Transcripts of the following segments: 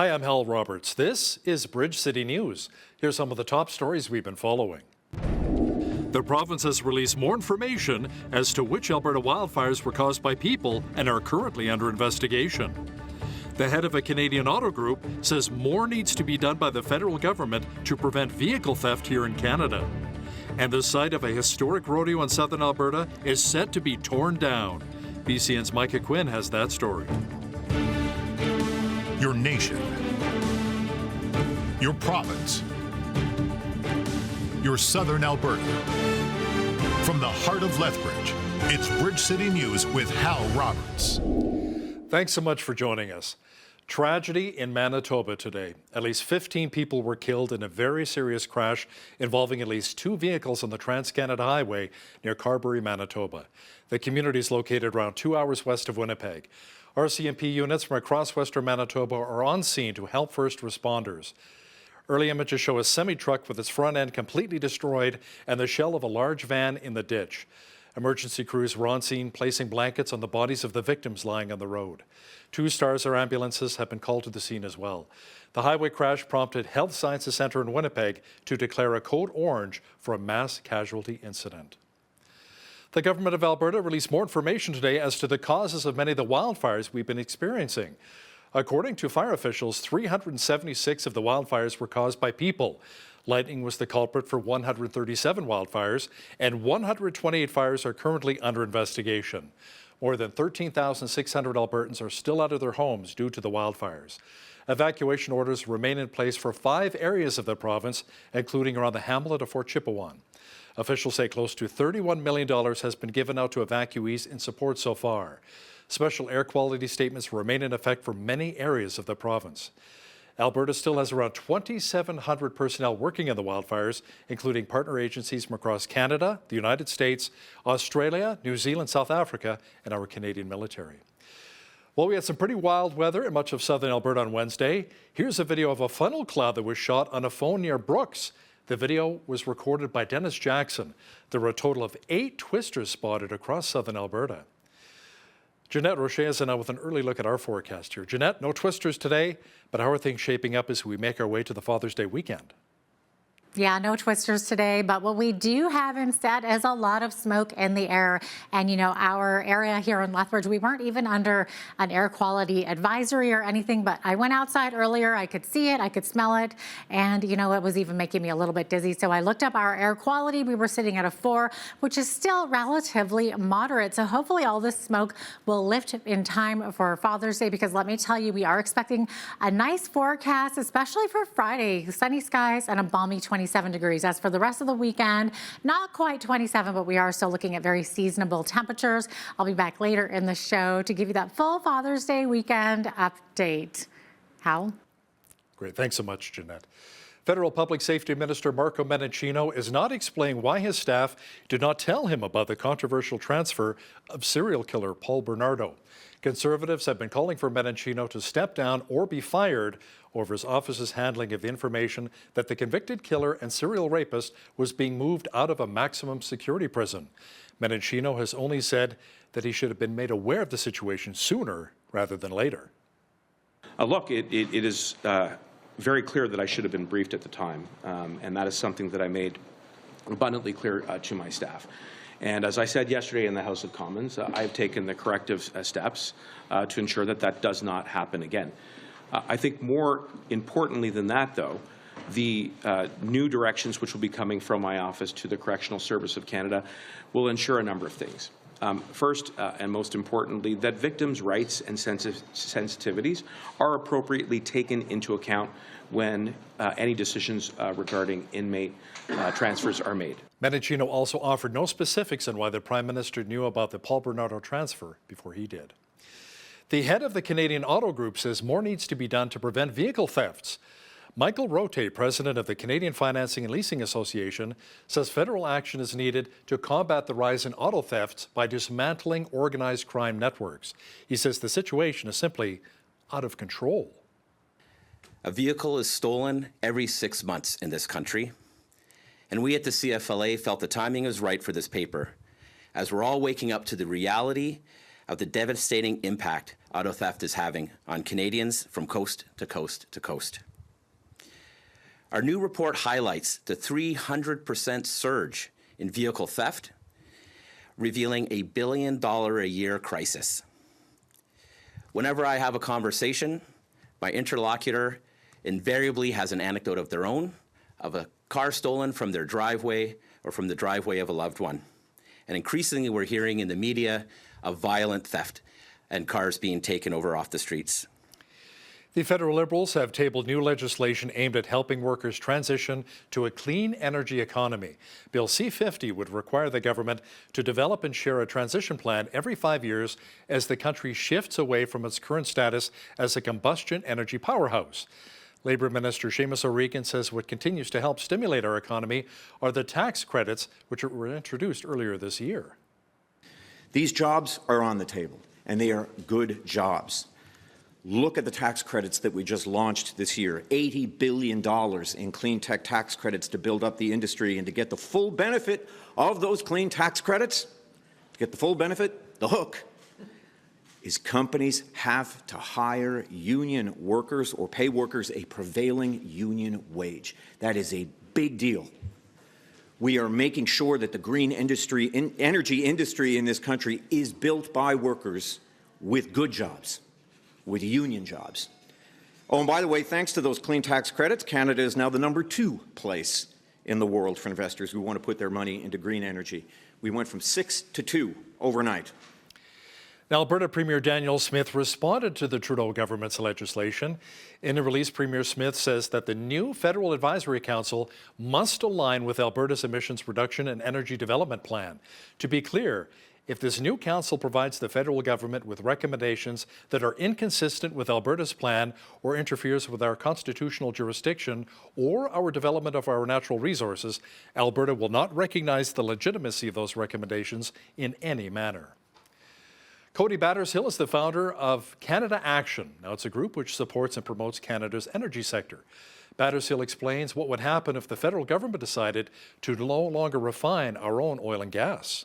Hi, I'm Hal Roberts. This is Bridge City News. Here's some of the top stories we've been following. The province has released more information as to which Alberta wildfires were caused by people and are currently under investigation. The head of a Canadian auto group says more needs to be done by the federal government to prevent vehicle theft here in Canada. And the site of a historic rodeo in southern Alberta is set to be torn down. BCN's Micah Quinn has that story. Your nation, your province, your southern Alberta. From the heart of Lethbridge, it's Bridge City News with Hal Roberts. Thanks so much for joining us. Tragedy in Manitoba today. At least 15 people were killed in a very serious crash involving at least 2 vehicles on the Trans-Canada Highway near Carberry, Manitoba. The community is located around 2 hours west of Winnipeg. RCMP units from across western Manitoba are on scene to help first responders. Early images show a semi-truck with its front end completely destroyed and the shell of a large van in the ditch. Emergency crews were on scene placing blankets on the bodies of the victims lying on the road. 2 Stars ambulances have been called to the scene as well. The highway crash prompted Health Sciences Centre in Winnipeg to declare a code orange for a mass casualty incident. The government of Alberta released more information today as to the causes of many of the wildfires we've been experiencing. According to fire officials, 376 of the wildfires were caused by people. Lightning was the culprit for 137 wildfires, and 128 fires are currently under investigation. More than 13,600 Albertans are still out of their homes due to the wildfires. Evacuation orders remain in place for 5 areas of the province, including around the hamlet of Fort Chipewyan. Officials say close to $31 million has been given out to evacuees in support so far. Special air quality statements remain in effect for many areas of the province. Alberta still has around 2,700 personnel working on the wildfires, including partner agencies from across Canada, the United States, Australia, New Zealand, South Africa, and our Canadian military. Well, we had some pretty wild weather in much of southern Alberta on Wednesday. Here's a video of a funnel cloud that was shot on a phone near Brooks. The video was recorded by Dennis Jackson. There were a total of 8 twisters spotted across southern Alberta. Jeanette Rocher is now with an early look at our forecast here. Jeanette, no twisters today, but how are things shaping up as we make our way to the Father's Day weekend? Yeah, no twisters today, but what we do have instead is a lot of smoke in the air. And, you know, our area here in Lethbridge, we weren't even under an air quality advisory or anything, but I went outside earlier, I could see it, I could smell it, and, you know, it was even making me a little bit dizzy. So I looked up our air quality. We were sitting at a 4, which is still relatively moderate. So hopefully all this smoke will lift in time for Father's Day, because let me tell you, we are expecting a nice forecast, especially for Friday. Sunny skies and a balmy 27 degrees. As for the rest of the weekend, not quite 27, but we are still looking at very seasonable temperatures. I'll be back later in the show to give you that full Father's Day weekend update. Hal? Great. Thanks so much, Jeanette. Federal Public Safety Minister Marco Mendicino is not explaining why his staff did not tell him about the controversial transfer of serial killer Paul Bernardo. Conservatives have been calling for Mendicino to step down or be fired over his office's handling of information that the convicted killer and serial rapist was being moved out of a maximum security prison. Mendicino has only said that he should have been made aware of the situation sooner rather than later. Look, it is very clear that I should have been briefed at the time, and that is something that I made abundantly clear to my staff. And as I said yesterday in the House of Commons, I have taken the corrective steps to ensure that that does not happen again. I think more importantly than that, though, the new directions which will be coming from my office to the Correctional Service of Canada will ensure a number of things. First, and most importantly, that victims' rights and sensitivities are appropriately taken into account when any decisions regarding inmate transfers are made. Mendicino also offered no specifics on why the Prime Minister knew about the Paul Bernardo transfer before he did. The head of the Canadian Auto Group says more needs to be done to prevent vehicle thefts. Michael Rote, president of the Canadian Financing and Leasing Association, says federal action is needed to combat the rise in auto thefts by dismantling organized crime networks. He says the situation is simply out of control. A vehicle is stolen every 6 months in this country, and we at the CFLA felt the timing was right for this paper, as we're all waking up to the reality of the devastating impact auto theft is having on Canadians from coast to coast to coast. Our new report highlights the 300% surge in vehicle theft, revealing a $1 billion a year crisis. Whenever I have a conversation, my interlocutor invariably has an anecdote of their own, of a car stolen from their driveway or from the driveway of a loved one. And increasingly, we're hearing in the media of violent theft and cars being taken over off the streets. The federal Liberals have tabled new legislation aimed at helping workers transition to a clean energy economy. Bill C-50 would require the government to develop and share a transition plan every 5 years as the country shifts away from its current status as a combustion energy powerhouse. Labour Minister Seamus O'Regan says what continues to help stimulate our economy are the tax credits which were introduced earlier this year. These jobs are on the table, and they are good jobs. Look at the tax credits that we just launched this year, $80 billion in clean tech tax credits to build up the industry and to get the full benefit of those clean tax credits. To get the full benefit, the hook is companies have to hire union workers or pay workers a prevailing union wage. That is a big deal. We are making sure that the green industry, energy industry in this country is built by workers with good jobs, with union jobs. Oh, and by the way, thanks to those clean tax credits, Canada is now the #2 place in the world for investors who want to put their money into green energy. We went from 6 to 2 overnight. Now, Alberta Premier Daniel Smith responded to the Trudeau government's legislation. In a release, Premier Smith says that the new Federal Advisory Council must align with Alberta's emissions reduction and energy development plan. To be clear, if this new council provides the federal government with recommendations that are inconsistent with Alberta's plan or interferes with our constitutional jurisdiction or our development of our natural resources, Alberta will not recognize the legitimacy of those recommendations in any manner. Cody Battershill is the founder of Canada Action. Now, it's a group which supports and promotes Canada's energy sector. Battershill explains what would happen if the federal government decided to no longer refine our own oil and gas.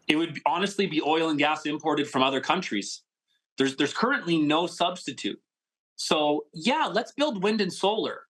It would honestly be oil and gas imported from other countries. There's currently no substitute. So yeah, let's build wind and solar.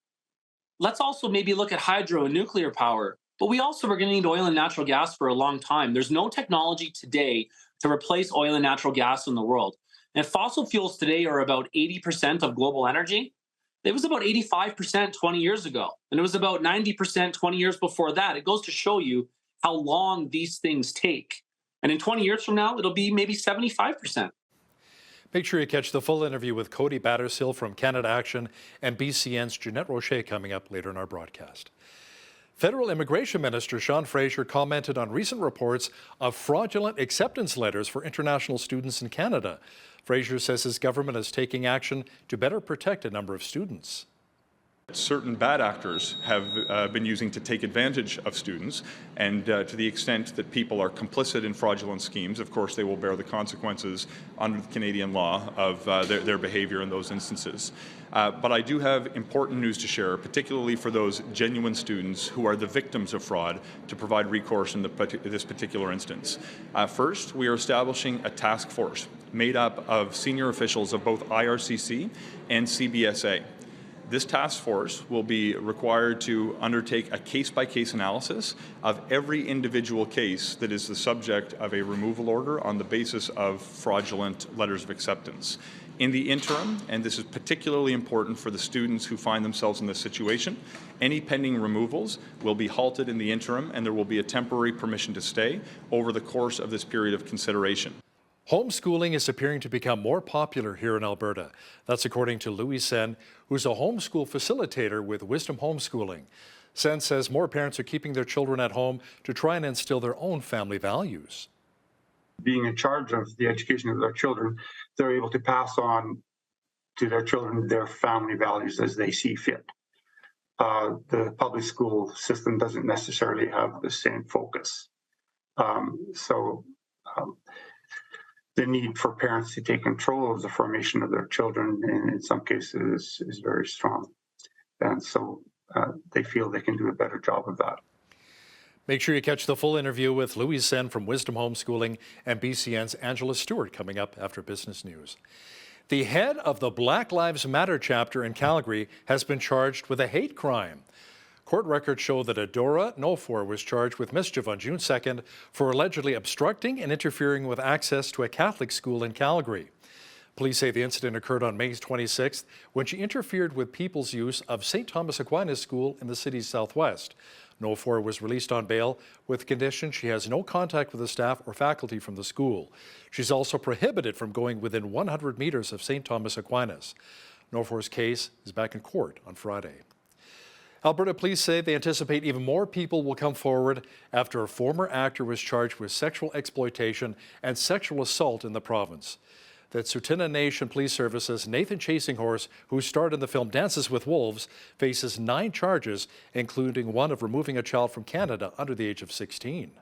Let's also maybe look at hydro and nuclear power. But we also are going to need oil and natural gas for a long time. There's no technology today to replace oil and natural gas in the world. And fossil fuels today are about 80% of global energy. It was about 85% 20 years ago. And it was about 90% 20 years before that. It goes to show you how long these things take. And in 20 years from now, it'll be maybe 75%. Make sure you catch the full interview with Cody Battershill from Canada Action and BCN's Jeanette Rocher coming up later in our broadcast. Federal Immigration Minister Sean Fraser commented on recent reports of fraudulent acceptance letters for international students in Canada. Fraser says his government is taking action to better protect a number of students. Certain bad actors have been using to take advantage of students, and to the extent that people are complicit in fraudulent schemes, of course they will bear the consequences under the Canadian law of their behaviour in those instances. But I do have important news to share, particularly for those genuine students who are the victims of fraud, to provide recourse in this particular instance. First, we are establishing a task force made up of senior officials of both IRCC and CBSA. This task force will be required to undertake a case-by-case analysis of every individual case that is the subject of a removal order on the basis of fraudulent letters of acceptance. In the interim, and this is particularly important for the students who find themselves in this situation, any pending removals will be halted in the interim, and there will be a temporary permission to stay over the course of this period of consideration. Homeschooling is appearing to become more popular here in Alberta. That's according to Louis Sen, who's a homeschool facilitator with Wisdom Homeschooling. Sen says more parents are keeping their children at home to try and instill their own family values. Being in charge of the education of their children, they're able to pass on to their children their family values as they see fit. The public school system doesn't necessarily have the same focus. The need for parents to take control of the formation of their children in some cases is very strong. And so they feel they can do a better job of that. Make sure you catch the full interview with Louise Sen from Wisdom Homeschooling and BCN's Angela Stewart coming up after Business News. The head of the Black Lives Matter chapter in Calgary has been charged with a hate crime. Court records show that Adora Nofour was charged with mischief on June 2nd for allegedly obstructing and interfering with access to a Catholic school in Calgary. Police say the incident occurred on May 26th when she interfered with people's use of St. Thomas Aquinas School in the city's southwest. Nofour was released on bail with condition she has no contact with the staff or faculty from the school. She's also prohibited from going within 100 meters of St. Thomas Aquinas. Nofour's case is back in court on Friday. Alberta police say they anticipate even more people will come forward after a former actor was charged with sexual exploitation and sexual assault in the province. That Tsuut'ina Nation Police Service's Nathan Chasinghorse, who starred in the film Dances with Wolves, faces 9 charges, including one of removing a child from Canada under the age of 16.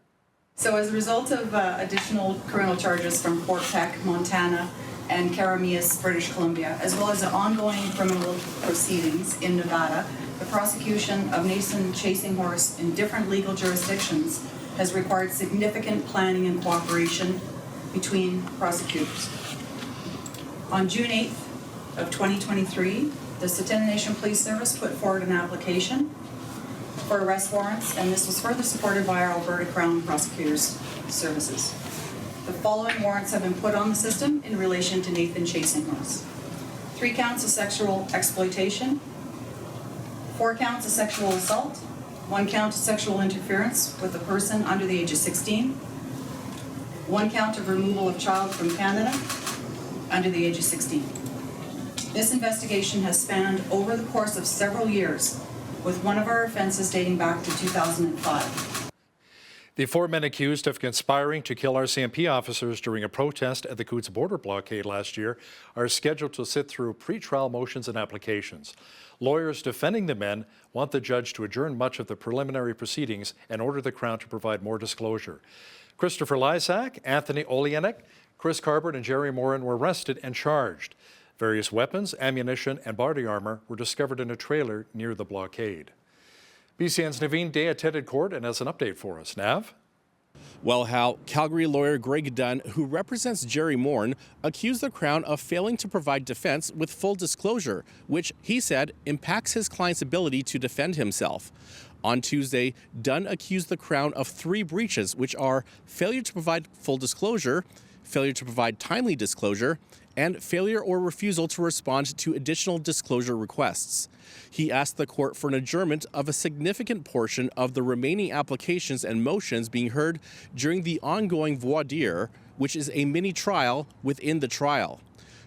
So as a result of additional criminal charges from Fort Peck, Montana, and Karamias, British Columbia, as well as the ongoing criminal proceedings in Nevada, the prosecution of Nathan Chasinghorse in different legal jurisdictions has required significant planning and cooperation between prosecutors. On June 8th of 2023, the Tsuut'ina Nation Police Service put forward an application for arrest warrants, and this was further supported by our Alberta Crown Prosecutors Services. The following warrants have been put on the system in relation to Nathan Chasinghorse. 3 counts of sexual exploitation, 4 counts of sexual assault, 1 count of sexual interference with a person under the age of 16, 1 count of removal of child from Canada under the age of 16. This investigation has spanned over the course of several years, with one of our offenses dating back to 2005. The 4 men accused of conspiring to kill RCMP officers during a protest at the Coutts border blockade last year are scheduled to sit through pre-trial motions and applications. Lawyers defending the men want the judge to adjourn much of the preliminary proceedings and order the Crown to provide more disclosure. Christopher Lysak, Anthony Oleanik, Chris Carbert and Jerry Morin were arrested and charged. Various weapons, ammunition, and body armor were discovered in a trailer near the blockade. BCN's Naveen Day attended court and has an update for us. Nav? Well, Hal, Calgary lawyer Greg Dunn, who represents Jerry Morin, accused the Crown of failing to provide defense with full disclosure, which, he said, impacts his client's ability to defend himself. On Tuesday, Dunn accused the Crown of 3 breaches, which are failure to provide full disclosure, failure to provide timely disclosure, and failure or refusal to respond to additional disclosure requests. He asked the court for an adjournment of a significant portion of the remaining applications and motions being heard during the ongoing voir dire, which is a mini-trial within the trial.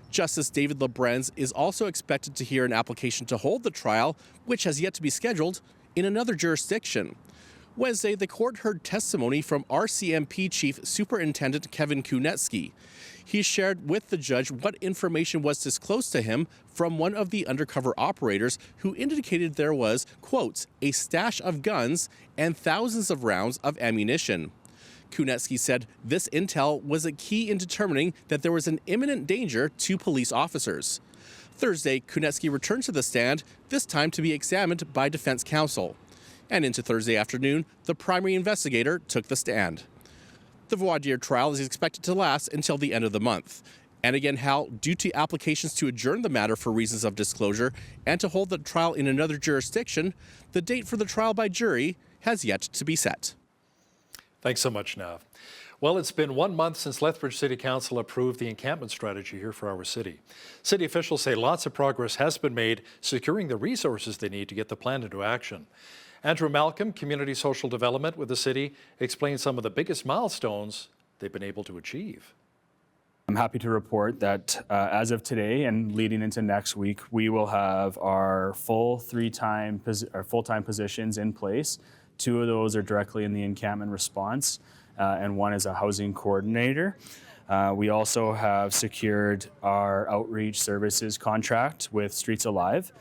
Justice David Lebrenz is also expected to hear an application to hold the trial, which has yet to be scheduled, in another jurisdiction. Wednesday, the court heard testimony from RCMP Chief Superintendent Kevin Kunetsky. He shared with the judge what information was disclosed to him from one of the undercover operators who indicated there was, quote, a stash of guns and thousands of rounds of ammunition. Kunetsky said this intel was a key in determining that there was an imminent danger to police officers. Thursday, Kunetsky returned to the stand, this time to be examined by defense counsel. And into Thursday afternoon, the primary investigator took the stand. The voir dire trial is expected to last until the end of the month. And again, Hal, due to applications to adjourn the matter for reasons of disclosure and to hold the trial in another jurisdiction, the date for the trial by jury has yet to be set. Thanks so much, Nav. Well, it's been 1 month since Lethbridge City Council approved the encampment strategy here for our city. City officials say lots of progress has been made securing the resources they need to get the plan into action. Andrew Malcolm, Community Social Development with the city, explains some of the biggest milestones they've been able to achieve. I'm happy to report that as of today and leading into next week, we will have our full-time positions in place. 2 of those are directly in the encampment response, and 1 is a housing coordinator. We also have secured our outreach services contract with Streets Alive,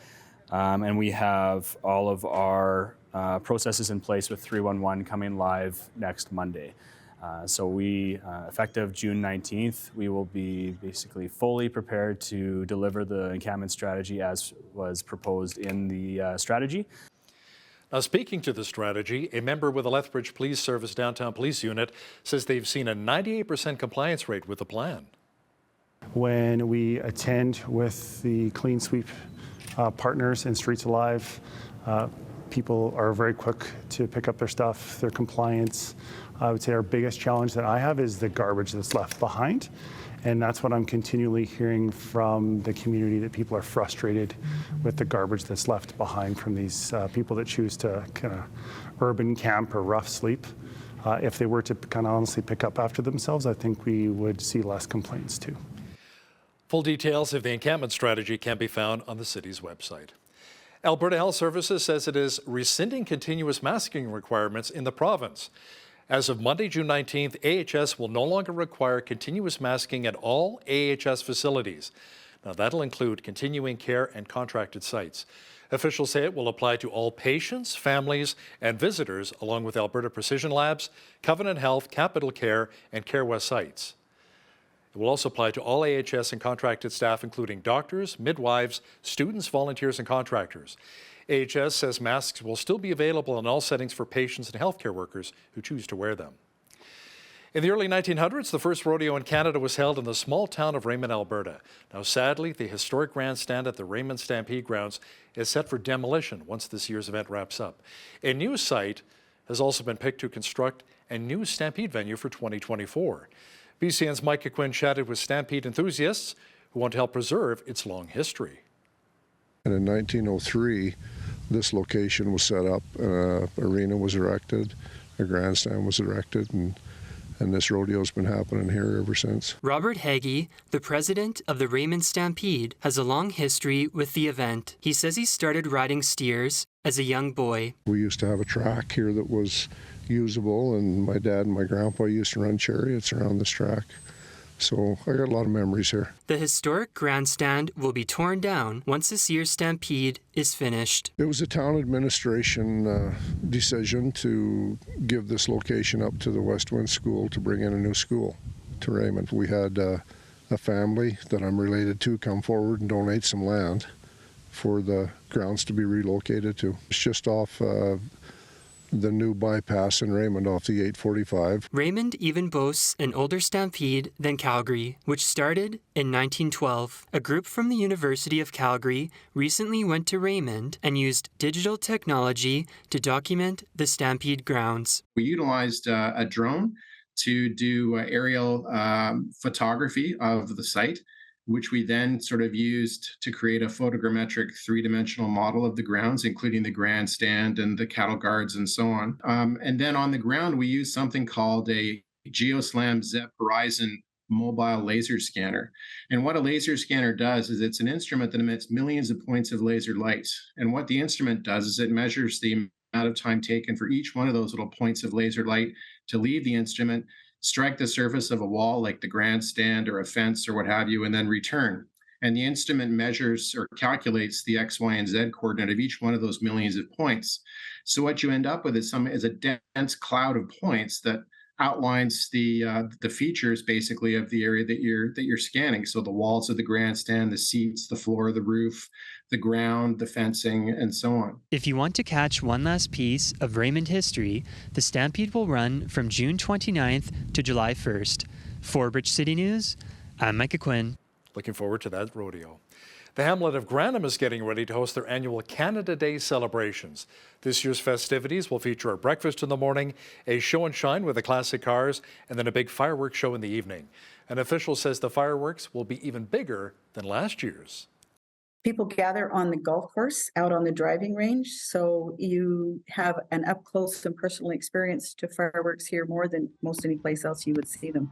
and we have all of our processes in place with 311 coming live next Monday. So we, effective June 19th, we will be basically fully prepared to deliver the encampment strategy as was proposed in the strategy. Now, speaking to the strategy, a member with the Lethbridge Police Service Downtown Police Unit says they've seen a 98% compliance rate with the plan. When we attend with the Clean Sweep partners in Streets Alive, people are very quick to pick up their stuff, their compliance. I would say our biggest challenge that I have is the garbage that's left behind. And that's what I'm continually hearing from the community, that people are frustrated with the garbage that's left behind from these people that choose to kind of urban camp or rough sleep. If they were to kind of honestly pick up after themselves, I think we would see less complaints too. Full details of the encampment strategy can be found on the city's website. Alberta Health Services says it is rescinding continuous masking requirements in the province. As of Monday, June 19th, AHS will no longer require continuous masking at all AHS facilities. Now, that'll include continuing care and contracted sites. Officials say it will apply to all patients, families, and visitors, along with Alberta Precision Labs, Covenant Health, Capital Care, and Care West sites. It will also apply to all AHS and contracted staff, including doctors, midwives, students, volunteers, and contractors. AHS says masks will still be available in all settings for patients and healthcare workers who choose to wear them. In the early 1900s, the first rodeo in Canada was held in the small town of Raymond, Alberta. Now, sadly, the historic grandstand at the Raymond Stampede grounds is set for demolition once this year's event wraps up. A new site has also been picked to construct a new Stampede venue for 2024. BCN's Micah Quinn chatted with Stampede enthusiasts who want to help preserve its long history. And in 1903, this location was set up, arena was erected, a grandstand was erected, and this rodeo's been happening here ever since. Robert Hagee, the president of the Raymond Stampede, has a long history with the event. He says he started riding steers as a young boy. We used to have a track here that was usable, and my dad and my grandpa used to run chariots around this track. So I got a lot of memories here. The historic grandstand will be torn down once this year's Stampede is finished. It was a town administration decision to give this location up to the West Wind School to bring in a new school to Raymond. We had a family that I'm related to come forward and donate some land for the grounds to be relocated to. It's just off the new bypass in Raymond off the 845. Raymond even boasts an older Stampede than Calgary, which started in 1912. A group from the University of Calgary recently went to Raymond and used digital technology to document the Stampede grounds. We utilized a drone to do aerial photography of the site, which we then sort of used to create a photogrammetric three-dimensional model of the grounds, including the grandstand and the cattle guards and so on. And then on the ground, we used something called a GeoSlam ZEP Horizon mobile laser scanner. And what a laser scanner does is it's an instrument that emits millions of points of laser light. And what the instrument does is it measures the amount of time taken for each one of those little points of laser light to leave the instrument, strike the surface of a wall like the grandstand or a fence or what have you, and then return. And the instrument measures or calculates the X, Y, and Z coordinate of each one of those millions of points. So what you end up with is a dense cloud of points that outlines the features basically of the area that you're scanning. So the walls of the grandstand, the seats, the floor, the roof, the ground, the fencing, and so on. If you want to catch one last piece of Raymond history, the Stampede will run from June 29th to July 1st. For Bridge City News, I'm Micah Quinn. Looking forward to that rodeo. The hamlet of Granham is getting ready to host their annual Canada Day celebrations. This year's festivities will feature a breakfast in the morning, a show and shine with the classic cars, and then a big fireworks show in the evening. An official says the fireworks will be even bigger than last year's. People gather on the golf course out on the driving range, so you have an up close and personal experience to fireworks here more than most any place else you would see them.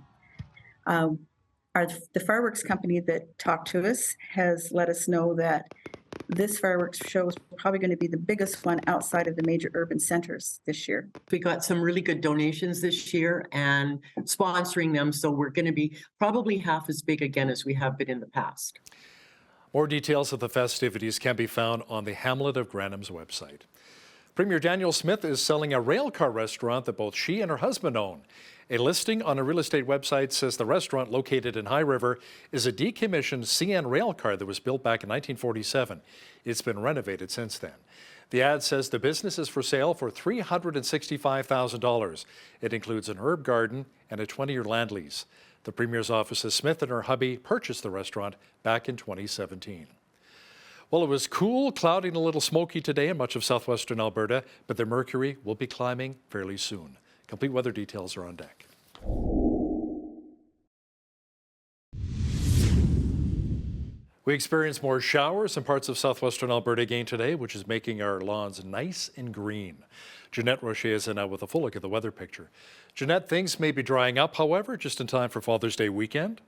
The fireworks company that talked to us has let us know that this fireworks show is probably going to be the biggest one outside of the major urban centers this year. We got some really good donations this year and sponsoring them, so we're going to be probably half as big again as we have been in the past. More details of the festivities can be found on the Hamlet of Granham's website. Premier Danielle Smith is selling a railcar restaurant that both she and her husband own. A listing on a real estate website says the restaurant, located in High River, is a decommissioned CN railcar that was built back in 1947. It's been renovated since then. The ad says the business is for sale for $365,000. It includes an herb garden and a 20-year land lease. The Premier's office says Smith and her hubby purchased the restaurant back in 2017. Well, it was cool, cloudy and a little smoky today in much of southwestern Alberta, but the mercury will be climbing fairly soon. Complete weather details are on deck. We experienced more showers in parts of southwestern Alberta again today, which is making our lawns nice and green. Jeanette Rocher is in now with a full look at the weather picture. Jeanette, things may be drying up, however, just in time for Father's Day weekend.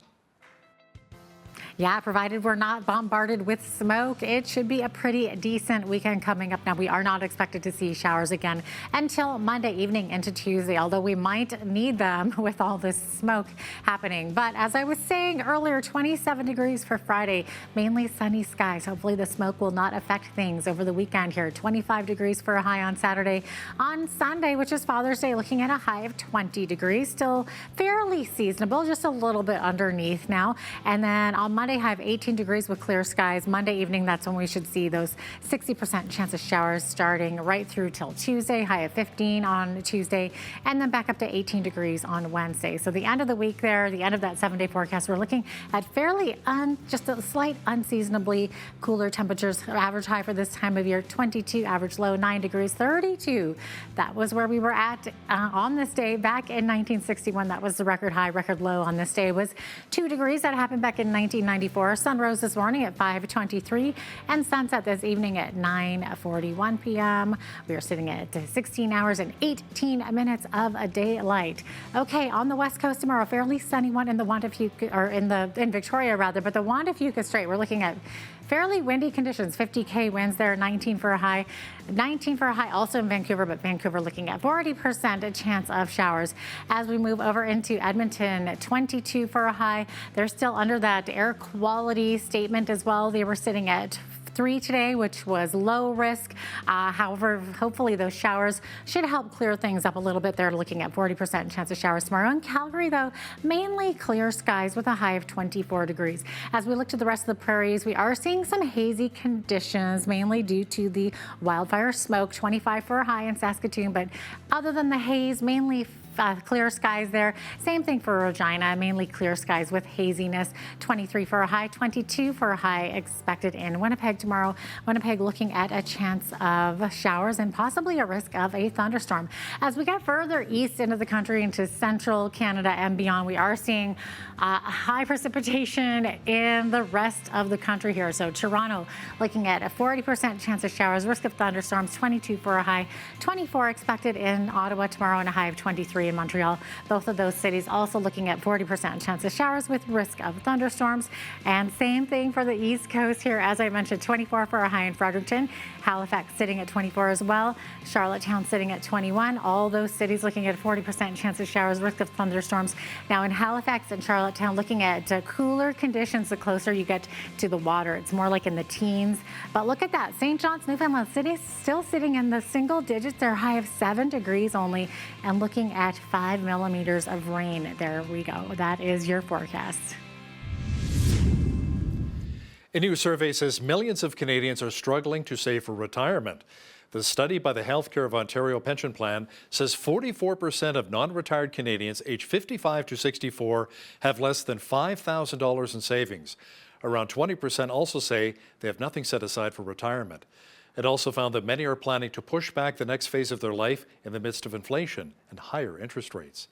Yeah, provided we're not bombarded with smoke, it should be a pretty decent weekend coming up. Now, we are not expected to see showers again until Monday evening into Tuesday, although we might need them with all this smoke happening. But as I was saying earlier, 27 degrees for Friday, mainly sunny skies. Hopefully the smoke will not affect things over the weekend here. 25 degrees for a high on Saturday. On Sunday, which is Father's Day, looking at a high of 20 degrees. Still fairly seasonable, just a little bit underneath now. And then on Monday, high of 18 degrees with clear skies. Monday evening, that's when we should see those 60% chance of showers starting right through till Tuesday, high of 15 on Tuesday, and then back up to 18 degrees on Wednesday. So the end of the week there, the end of that 7-day forecast, we're looking at fairly just a slight unseasonably cooler temperatures. Average high for this time of year, 22, average low 9 degrees, 32. That was where we were at on this day back in 1961. That was the record high. Record low on this day was 2 degrees. That happened back in 1994. Sun rose this morning at 5:23 and sunset this evening at 9:41 p.m. We are sitting at 16 hours and 18 minutes of a daylight. Okay, on the west coast tomorrow, fairly sunny one in the in Victoria rather, but the Juan de Fuca Strait, we're looking at fairly windy conditions, 50K winds there, 19 for a high. 19 for a high also in Vancouver, but Vancouver looking at 40% a chance of showers. As we move over into Edmonton, 22 for a high. They're still under that air quality statement as well. They were sitting at 3 today, which was low risk. However, hopefully those showers should help clear things up a little bit. They're looking at 40% chance of showers tomorrow. In Calgary, though, mainly clear skies with a high of 24 degrees. As we look to the rest of the prairies, we are seeing some hazy conditions, mainly due to the wildfire smoke. 25 for a high in Saskatoon, but other than the haze, mainly clear skies there. Same thing for Regina, mainly clear skies with haziness. 23 for a high, 22 for a high expected in Winnipeg tomorrow. Winnipeg looking at a chance of showers and possibly a risk of a thunderstorm. As we get further east into the country, into central Canada and beyond, we are seeing high precipitation in the rest of the country here. So Toronto looking at a 40% chance of showers, risk of thunderstorms, 22 for a high, 24 expected in Ottawa tomorrow and a high of 23 in Montreal. Both of those cities also looking at 40% chance of showers with risk of thunderstorms. And same thing for the East Coast here. As I mentioned, 24 for a high in Fredericton. Halifax sitting at 24 as well. Charlottetown sitting at 21. All those cities looking at 40% chance of showers, risk of thunderstorms. Now in Halifax and Charlottetown looking at cooler conditions the closer you get to the water. It's more like in the teens. But look at that. St. John's, Newfoundland City still sitting in the single digits. They're high of 7 degrees only and looking at 5 millimeters of rain. There we go. That is your forecast. A new survey says millions of Canadians are struggling to save for retirement. The study by the Healthcare of Ontario Pension Plan says 44% of non-retired Canadians aged 55 to 64 have less than $5,000 in savings. Around 20% also say they have nothing set aside for retirement. It also found that many are planning to push back the next phase of their life in the midst of inflation and higher interest rates.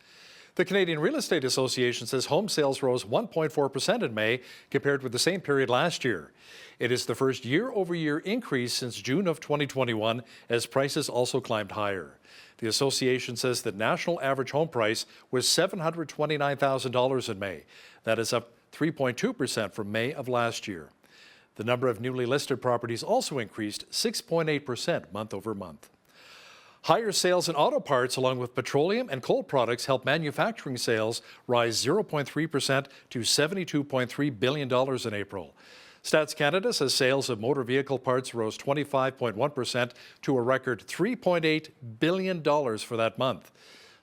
The Canadian Real Estate Association says home sales rose 1.4% in May compared with the same period last year. It is the first year-over-year increase since June of 2021, as prices also climbed higher. The association says the national average home price was $729,000 in May. That is up 3.2% from May of last year. The number of newly listed properties also increased 6.8% month over month. Higher sales in auto parts along with petroleum and coal products helped manufacturing sales rise 0.3% to $72.3 billion in April. Stats Canada says sales of motor vehicle parts rose 25.1% to a record $3.8 billion for that month.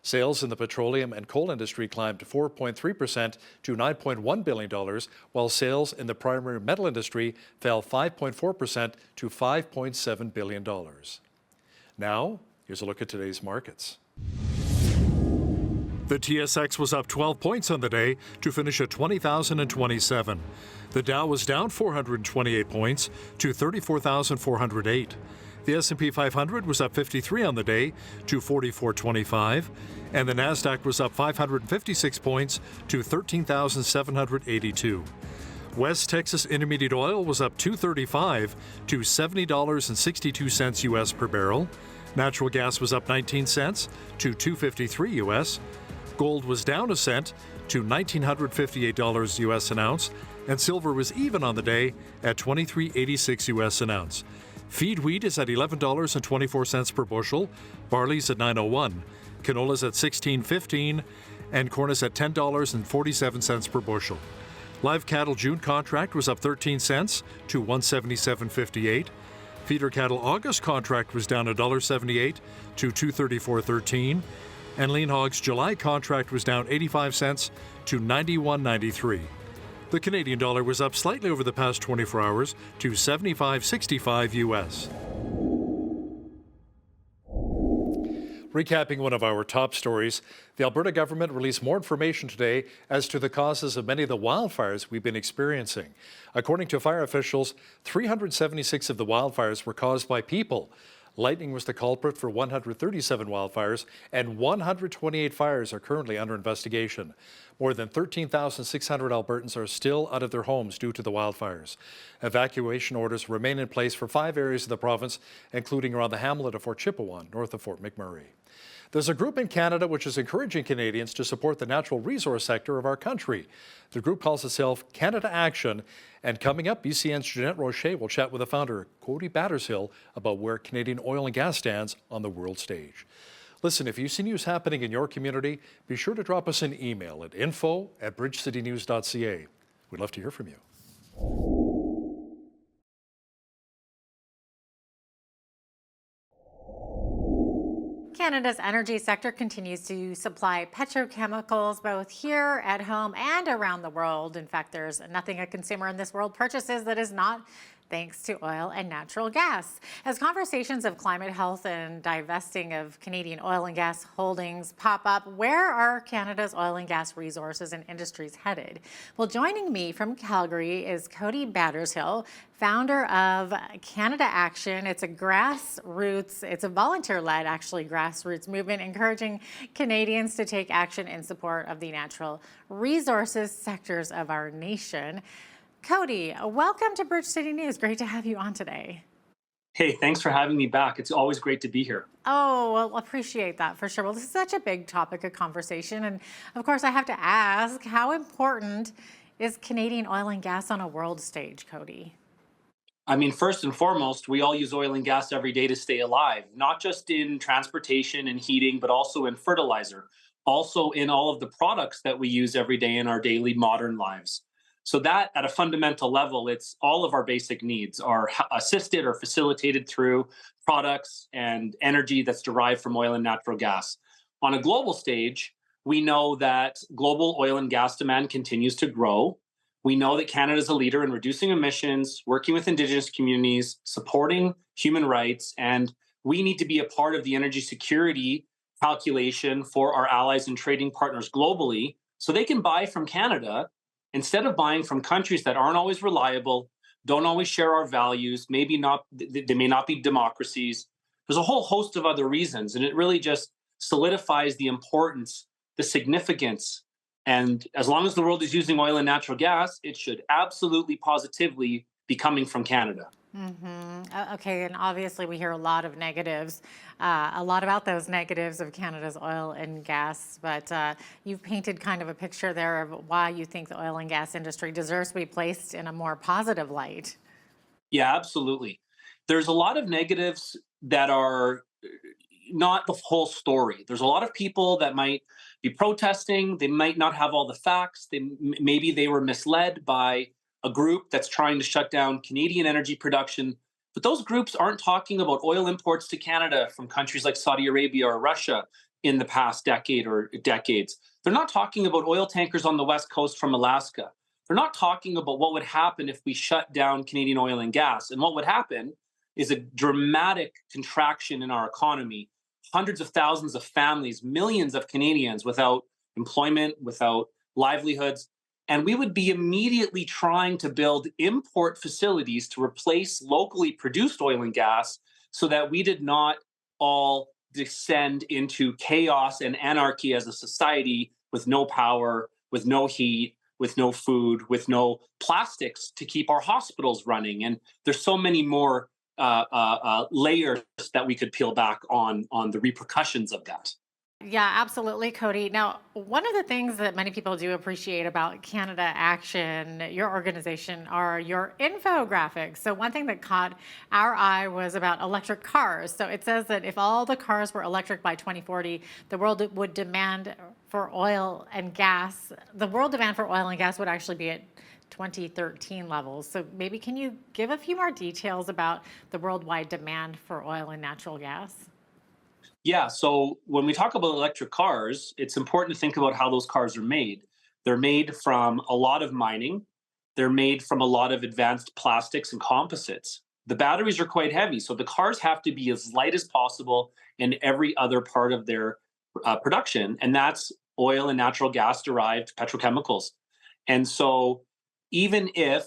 Sales in the petroleum and coal industry climbed 4.3% to $9.1 billion, while sales in the primary metal industry fell 5.4% to $5.7 billion. Now, here's a look at today's markets. The TSX was up 12 points on the day to finish at 20,027. The Dow was down 428 points to 34,408. The S&P 500 was up 53 on the day to 4425, and the Nasdaq was up 556 points to 13,782. West Texas Intermediate Oil was up $2.35 to $70.62 U.S. per barrel. Natural gas was up 19 cents to $2.53 U.S. Gold was down a cent to $1,958 U.S. an ounce, and silver was even on the day at $23.86 U.S. an ounce. Feed wheat is at $11.24 per bushel, barley's at $9.01, canola's at $16.15, and corn is at $10.47 per bushel. Live cattle June contract was up 13 cents to $177.58. Feeder cattle August contract was down $1.78 to $234.13, and lean hogs July contract was down 85 cents to $91.93. The Canadian dollar was up slightly over the past 24 hours to 75.65 U.S. Recapping one of our top stories, the Alberta government released more information today as to the causes of many of the wildfires we've been experiencing. According to fire officials, 376 of the wildfires were caused by people. Lightning was the culprit for 137 wildfires, and 128 fires are currently under investigation. More than 13,600 Albertans are still out of their homes due to the wildfires. Evacuation orders remain in place for 5 areas of the province, including around the hamlet of Fort Chipewyan, north of Fort McMurray. There's a group in Canada which is encouraging Canadians to support the natural resource sector of our country. The group calls itself Canada Action, and coming up, BCN's Jeanette Rocher will chat with the founder, Cody Battershill, about where Canadian oil and gas stands on the world stage. Listen, if you see news happening in your community, be sure to drop us an email at info@bridgecitynews.ca. We'd love to hear from you. Canada's energy sector continues to supply petrochemicals both here at home and around the world. In fact, there's nothing a consumer in this world purchases that is not thanks to oil and natural gas. As conversations of climate health and divesting of Canadian oil and gas holdings pop up, where are Canada's oil and gas resources and industries headed? Well, joining me from Calgary is Cody Battershill, founder of Canada Action. It's a grassroots, it's a volunteer-led, actually, grassroots movement encouraging Canadians to take action in support of the natural resources sectors of our nation. Cody, welcome to Bridge City News. Great to have you on today. Hey, thanks for having me back. It's always great to be here. Oh, well, appreciate that for sure. Well, this is such a big topic of conversation. And of course, I have to ask, how important is Canadian oil and gas on a world stage, Cody? I mean, first and foremost, we all use oil and gas every day to stay alive, not just in transportation and heating, but also in fertilizer, also in all of the products that we use every day in our daily modern lives. So that at a fundamental level, it's all of our basic needs are assisted or facilitated through products and energy that's derived from oil and natural gas. On a global stage, we know that global oil and gas demand continues to grow. We know that Canada is a leader in reducing emissions, working with Indigenous communities, supporting human rights, and we need to be a part of the energy security calculation for our allies and trading partners globally so they can buy from Canada instead of buying from countries that aren't always reliable, don't always share our values, maybe not, they may not be democracies. There's a whole host of other reasons, and it really just solidifies the importance, the significance. And as long as the world is using oil and natural gas, it should absolutely positively be coming from Canada. Okay, and obviously we hear a lot of negatives, a lot about those negatives of Canada's oil and gas, but you've painted kind of a picture there of why you think the oil and gas industry deserves to be placed in a more positive light. Yeah, absolutely. There's a lot of negatives that are not the whole story. There's a lot of people that might be protesting. They might not have all the facts. Maybe they were misled by a group that's trying to shut down Canadian energy production. But those groups aren't talking about oil imports to Canada from countries like Saudi Arabia or Russia. in the past decade or decades. They're not talking about oil tankers on the West Coast from Alaska. They're not talking about what would happen if we shut down Canadian oil and gas. And what would happen is a dramatic contraction in our economy, hundreds of thousands of families, millions of Canadians without employment, without livelihoods. And we would be immediately trying to build import facilities to replace locally produced oil and gas so that we did not all descend into chaos and anarchy as a society with no power, with no heat, with no food, with no plastics to keep our hospitals running. And there's so many more layers that we could peel back on the repercussions of that. Yeah, absolutely, Cody. Now, one of the things that many people do appreciate about Canada Action, your organization, are your infographics. So one thing that caught our eye was about electric cars. So it says that if all the cars were electric by 2040, the world would demand for oil and gas. The world demand for oil and gas would actually be at 2013 levels. So maybe can you give a few more details about the worldwide demand for oil and natural gas? Yeah, so when we talk about electric cars, it's important to think about how those cars are made. They're made from a lot of mining. They're made from a lot of advanced plastics and composites. The batteries are quite heavy, so the cars have to be as light as possible in every other part of their production, and that's oil and natural gas derived petrochemicals. And so even if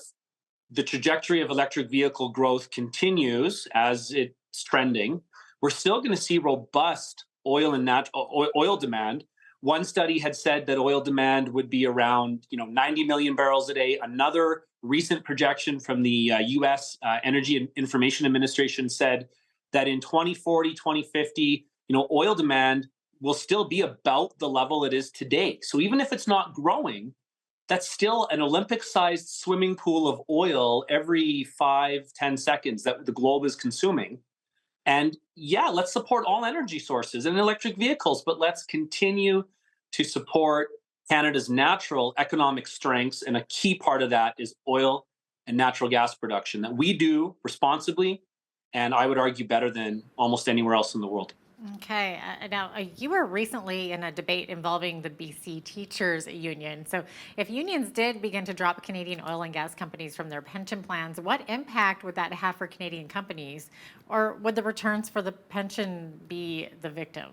the trajectory of electric vehicle growth continues as it's trending, we're still going to see robust oil and oil demand. One study had said that oil demand would be around 90 million barrels a day. Another recent projection from the U.S. Energy and Information Administration said that in 2040, 2050, oil demand will still be about the level it is today. So even if it's not growing, that's still an Olympic-sized swimming pool of oil every 5-10 seconds that the globe is consuming. And yeah, let's support all energy sources and electric vehicles, but let's continue to support Canada's natural economic strengths. And a key part of that is oil and natural gas production that we do responsibly, and I would argue better than almost anywhere else in the world. Okay. Now, you were recently in a debate involving the BC Teachers Union. So if unions did begin to drop Canadian oil and gas companies from their pension plans, what impact would that have for Canadian companies? Or would the returns for the pension be the victim?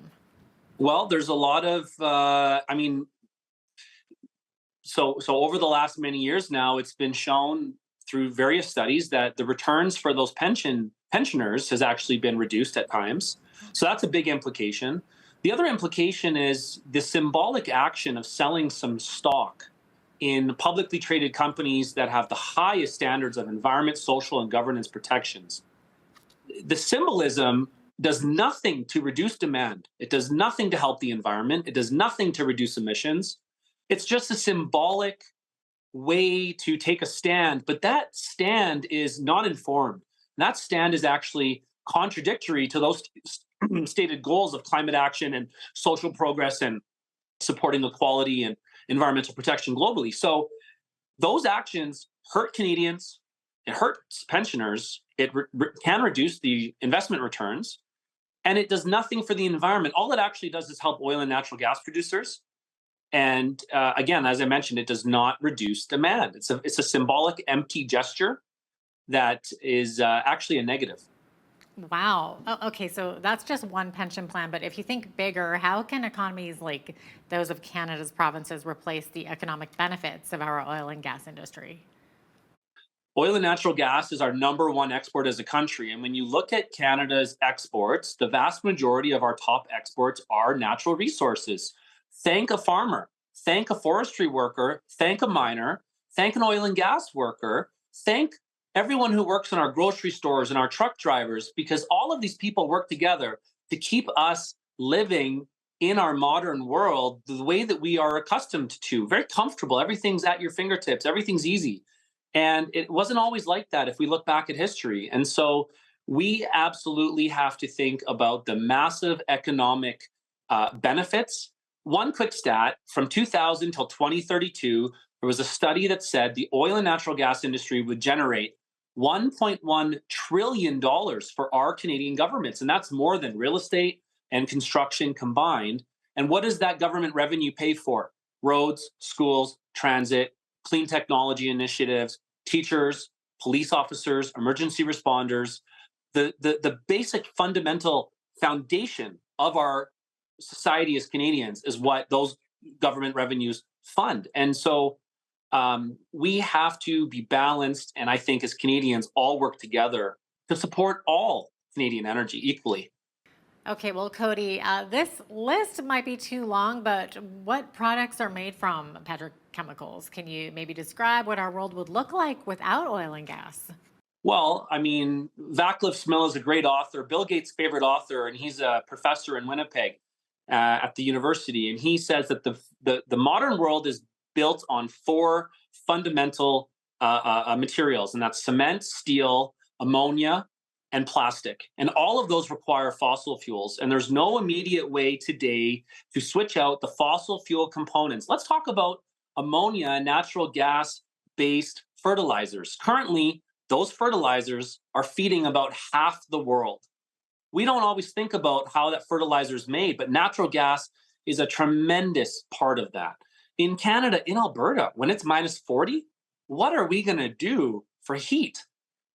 Well, there's a lot of, so over the last many years now, it's been shown through various studies that the returns for those pensioners has actually been reduced at times. So that's a big implication. The other implication is the symbolic action of selling some stock in publicly traded companies that have the highest standards of environment, social, and governance protections. The symbolism does nothing to reduce demand. It does nothing to help the environment. It does nothing to reduce emissions. It's just a symbolic way to take a stand, but that stand is not informed. That stand is actually contradictory to those stated goals of climate action and social progress and supporting equality and environmental protection globally. So those actions hurt Canadians, it hurts pensioners, it can reduce the investment returns, and it does nothing for the environment. All it actually does is help oil and natural gas producers. And again, as I mentioned, it does not reduce demand. It's a symbolic, empty gesture that is actually a negative. Wow. Oh, okay, so that's just one pension plan. But if you think bigger, how can economies like those of Canada's provinces replace the economic benefits of our oil and gas industry? Oil and natural gas is our number one export as a country. And when you look at Canada's exports, the vast majority of our top exports are natural resources. Thank a farmer, thank a forestry worker, thank a miner, thank an oil and gas worker, thank everyone who works in our grocery stores and our truck drivers, because all of these people work together to keep us living in our modern world the way that we are accustomed to. Very comfortable. Everything's at your fingertips. Everything's easy. And it wasn't always like that if we look back at history. And so we absolutely have to think about the massive economic benefits. One quick stat, from 2000 till 2032, there was a study that said the oil and natural gas industry would generate $1.1 trillion for our Canadian governments. And that's more than real estate and construction combined. And what does that government revenue pay for? Roads, schools, transit, clean technology initiatives, teachers, police officers, emergency responders. The basic fundamental foundation of our society as Canadians is what those government revenues fund. And so we have to be balanced, and I think as Canadians all work together to support all Canadian energy equally. Okay, well, Cody, this list might be too long, but what products are made from petrochemicals? Can you maybe describe what our world would look like without oil and gas? Well, I mean, Vaclav Smil is a great author, Bill Gates' favorite author, and he's a professor in Winnipeg at the university. And he says that the modern world is built on four fundamental materials, and that's cement, steel, ammonia, and plastic. And all of those require fossil fuels. And there's no immediate way today to switch out the fossil fuel components. Let's talk about ammonia and natural gas-based fertilizers. Currently, those fertilizers are feeding about half the world. We don't always think about how that fertilizer is made, but natural gas is a tremendous part of that. In Canada, in Alberta, when it's minus 40, what are we going to do for heat?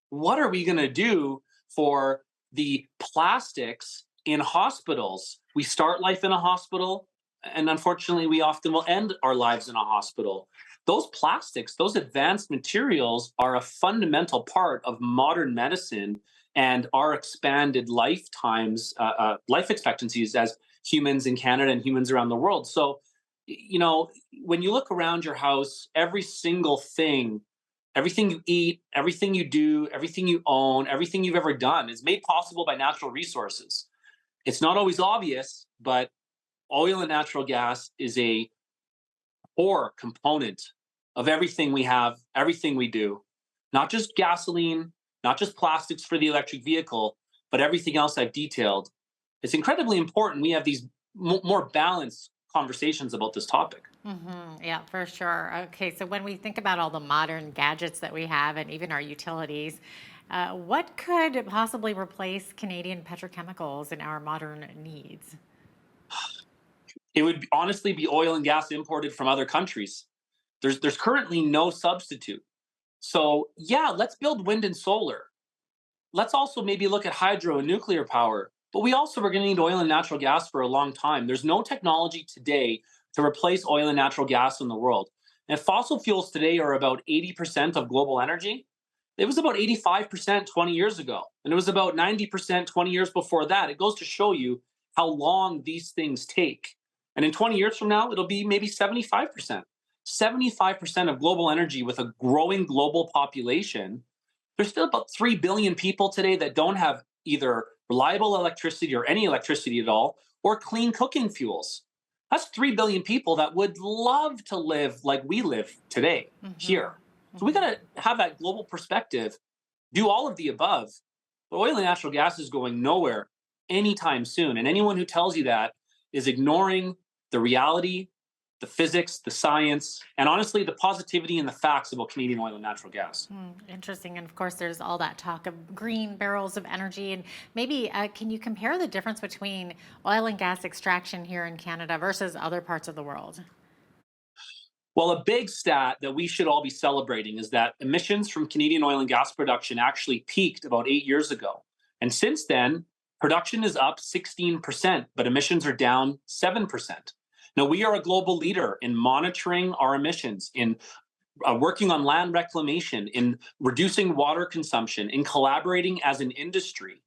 What are we going to do for the plastics in hospitals? We start life in a hospital, and unfortunately, we often will end our lives in a hospital. Those plastics, those advanced materials are a fundamental part of modern medicine and our expanded lifetimes, life expectancies as humans in Canada and humans around the world. So, you know, when you look around your house, every single thing, everything you eat, everything you do, everything you own, everything you've ever done is made possible by natural resources. It's not always obvious, but oil and natural gas is a core component of everything we have, everything we do. Not just gasoline, not just plastics for the electric vehicle, but everything else I've detailed. It's incredibly important we have these more balanced conversations about this topic. Yeah, for sure. Okay, so when we think about all the modern gadgets that we have and even our utilities, what could possibly replace Canadian petrochemicals in our modern needs? It would honestly be oil and gas imported from other countries. There's currently no substitute. So yeah, let's build wind and solar. Let's also maybe look at hydro and nuclear power. But we also are going to need oil and natural gas for a long time. There's no technology today to replace oil and natural gas in the world. And fossil fuels today are about 80% of global energy. It was about 85% 20 years ago. And it was about 90% 20 years before that. It goes to show you how long these things take. And in 20 years from now, it'll be maybe 75%. 75% of global energy with a growing global population. There's still about 3 billion people today that don't have either reliable electricity or any electricity at all, or clean cooking fuels. That's 3 billion people that would love to live like we live today here. So we got to have that global perspective, do all of the above. But oil and natural gas is going nowhere anytime soon. And anyone who tells you that is ignoring the reality, the physics, the science, and honestly, the positivity and the facts about Canadian oil and natural gas. Interesting. And of course, there's all that talk of green barrels of energy. And maybe can you compare the difference between oil and gas extraction here in Canada versus other parts of the world? Well, a big stat that we should all be celebrating is that emissions from Canadian oil and gas production actually peaked about 8 years ago. And since then, production is up 16%, but emissions are down 7%. Now, we are a global leader in monitoring our emissions, in working on land reclamation, in reducing water consumption, in collaborating as an industry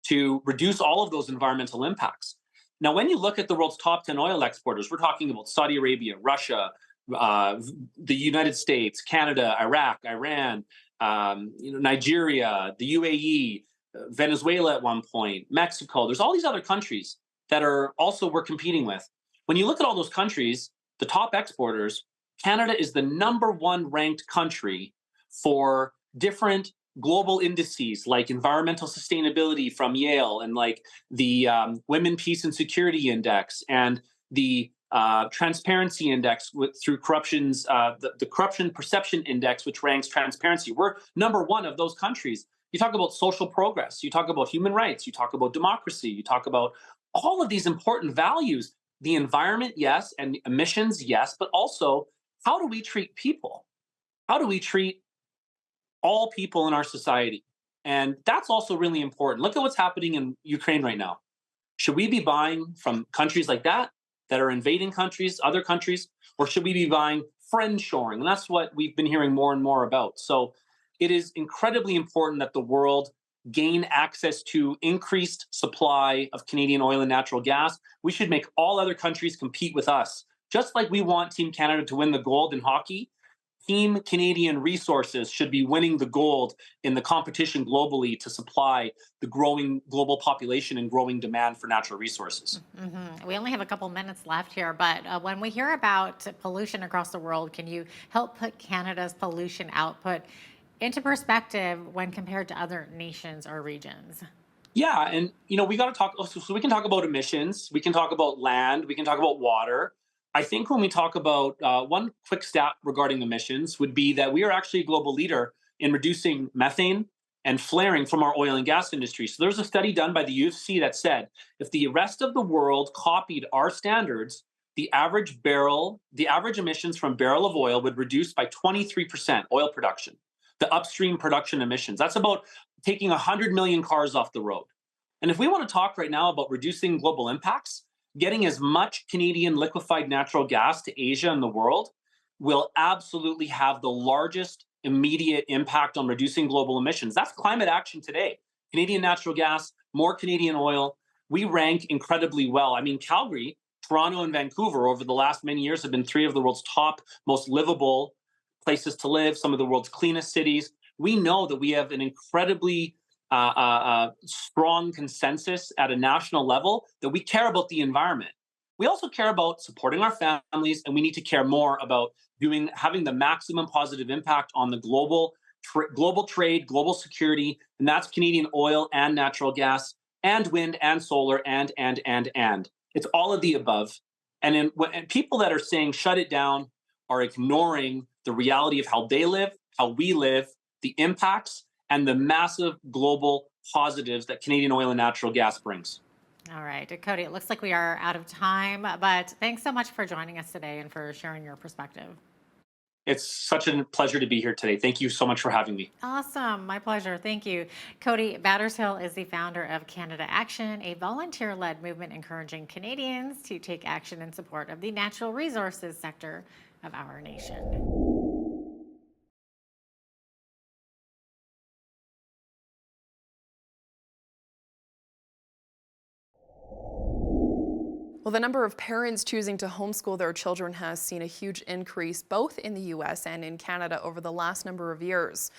to reduce all of those environmental impacts. Now, when you look at the world's top 10 oil exporters, we're talking about Saudi Arabia, Russia, the United States, Canada, Iraq, Iran, Nigeria, the UAE, Venezuela at one point, Mexico. There's all these other countries that are also we're competing with. When you look at all those countries, the top exporters, Canada is the #1 ranked country for different global indices like environmental sustainability from Yale and like the Women, Peace and Security Index and the Transparency Index through corruption's the Corruption Perception Index, which ranks transparency. We're #1 of those countries. You talk about social progress, you talk about human rights, you talk about democracy, you talk about all of these important values. the environment, yes, and emissions, yes, but also how do we treat people? How do we treat all people in our society? And that's also really important. Look at what's happening in Ukraine right now. Should we be buying from countries like that are invading countries, other countries, or should we be buying friend shoring? And that's what we've been hearing more and more about. So it is incredibly important that the world gain access to increased supply of Canadian oil and natural gas. We should make all other countries compete with us. Just like we want Team Canada to win the gold in hockey, Team Canadian Resources should be winning the gold in the competition globally to supply the growing global population and growing demand for natural resources. We only have a couple minutes left here, but when we hear about pollution across the world, can you help put Canada's pollution output into perspective when compared to other nations or regions? Yeah, and we got to talk. So we can talk about emissions, we can talk about land, we can talk about water. I think when we talk about one quick stat regarding emissions would be that we are actually a global leader in reducing methane and flaring from our oil and gas industry. So there's a study done by the UFC that said if the rest of the world copied our standards, the average emissions from barrel of oil would reduce by 23% oil production, the upstream production emissions. That's about taking 100 million cars off the road. And if we want to talk right now about reducing global impacts, getting as much Canadian liquefied natural gas to Asia and the world will absolutely have the largest immediate impact on reducing global emissions. That's climate action today. Canadian natural gas, more Canadian oil. We rank incredibly well. I mean, Calgary, Toronto, and Vancouver over the last many years have been three of the world's top most livable places to live, some of the world's cleanest cities. We know that we have an incredibly strong consensus at a national level that we care about the environment. We also care about supporting our families, and we need to care more about having the maximum positive impact on the global trade, global security, and that's Canadian oil and natural gas and wind and solar and. It's all of the above. And people that are saying shut it down are ignoring the reality of how they live, how we live, the impacts, and the massive global positives that Canadian oil and natural gas brings. All right, Cody, it looks like we are out of time, but thanks so much for joining us today and for sharing your perspective. It's such a pleasure to be here today. Thank you so much for having me. Awesome. My pleasure. Thank you. Cody Battershill is the founder of Canada Action, a volunteer-led movement encouraging Canadians to take action in support of the natural resources sector of our nation. Well, the number of parents choosing to homeschool their children has seen a huge increase both in the U.S. and in Canada over the last number of years.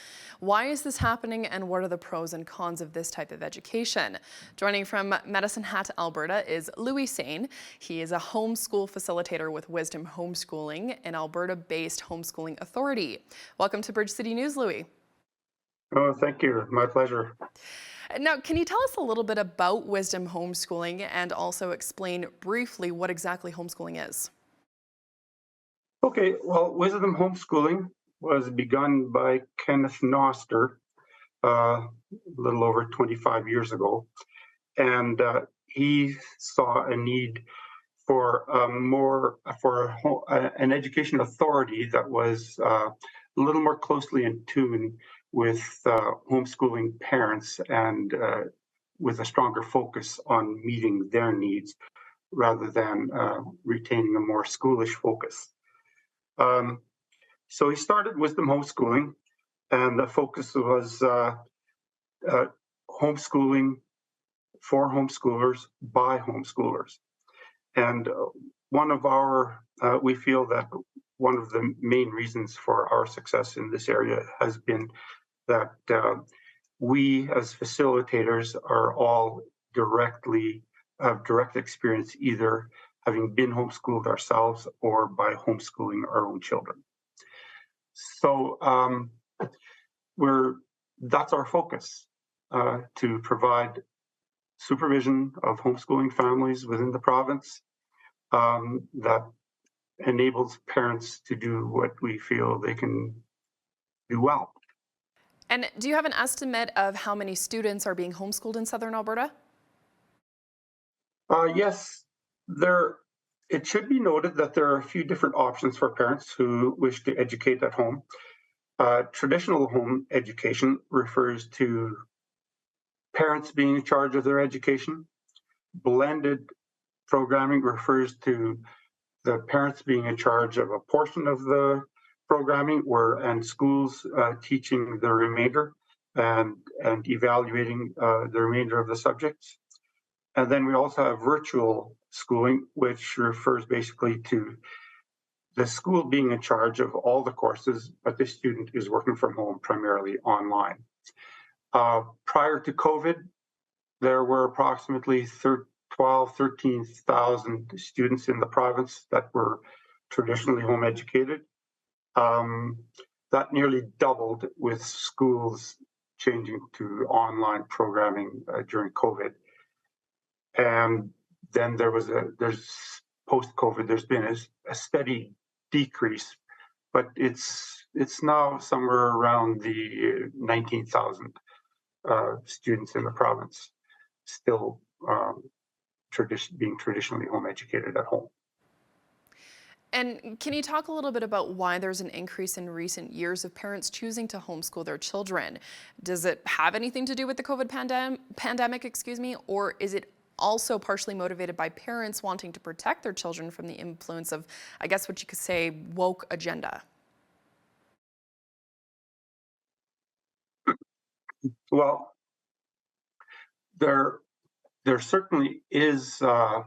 Why is this happening, and what are the pros and cons of this type of education? Joining from Medicine Hat, Alberta is Louis Sain. He is a homeschool facilitator with Wisdom Homeschooling, an Alberta-based homeschooling authority. Welcome to Bridge City News, Louis. Oh, thank you. My pleasure. Now, can you tell us a little bit about Wisdom Homeschooling and also explain briefly what exactly homeschooling is? Okay, well, Wisdom Homeschooling was begun by Kenneth Noster a little over 25 years ago. And he saw a need for an education authority that was a little more closely in tune with homeschooling parents and with a stronger focus on meeting their needs rather than retaining a more schoolish focus. So he started Wisdom Homeschooling, and the focus was homeschooling for homeschoolers by homeschoolers. And we feel that one of the main reasons for our success in this area has been that we as facilitators are all have direct experience either having been homeschooled ourselves or by homeschooling our own children. So that's our focus, to provide supervision of homeschooling families within the province that enables parents to do what we feel they can do well. And do you have an estimate of how many students are being homeschooled in Southern Alberta? Yes, there It should be noted that there are a few different options for parents who wish to educate at home. Traditional home education refers to parents being in charge of their education. Blended programming refers to the parents being in charge of a portion of the programming, and schools teaching the remainder and evaluating the remainder of the subjects. And then we also have virtual schooling, which refers basically to the school being in charge of all the courses, but the student is working from home, primarily online. Prior to COVID, there were approximately 13,000 students in the province that were traditionally home educated. That nearly doubled with schools changing to online programming during COVID. And then there's post-COVID, there's been a steady decrease, but it's now somewhere around the 19,000 students in the province still being traditionally home educated at home. And can you talk a little bit about why there's an increase in recent years of parents choosing to homeschool their children? Does it have anything to do with the COVID pandemic, or is it also partially motivated by parents wanting to protect their children from the influence of, I guess what you could say, woke agenda? Well, there certainly is a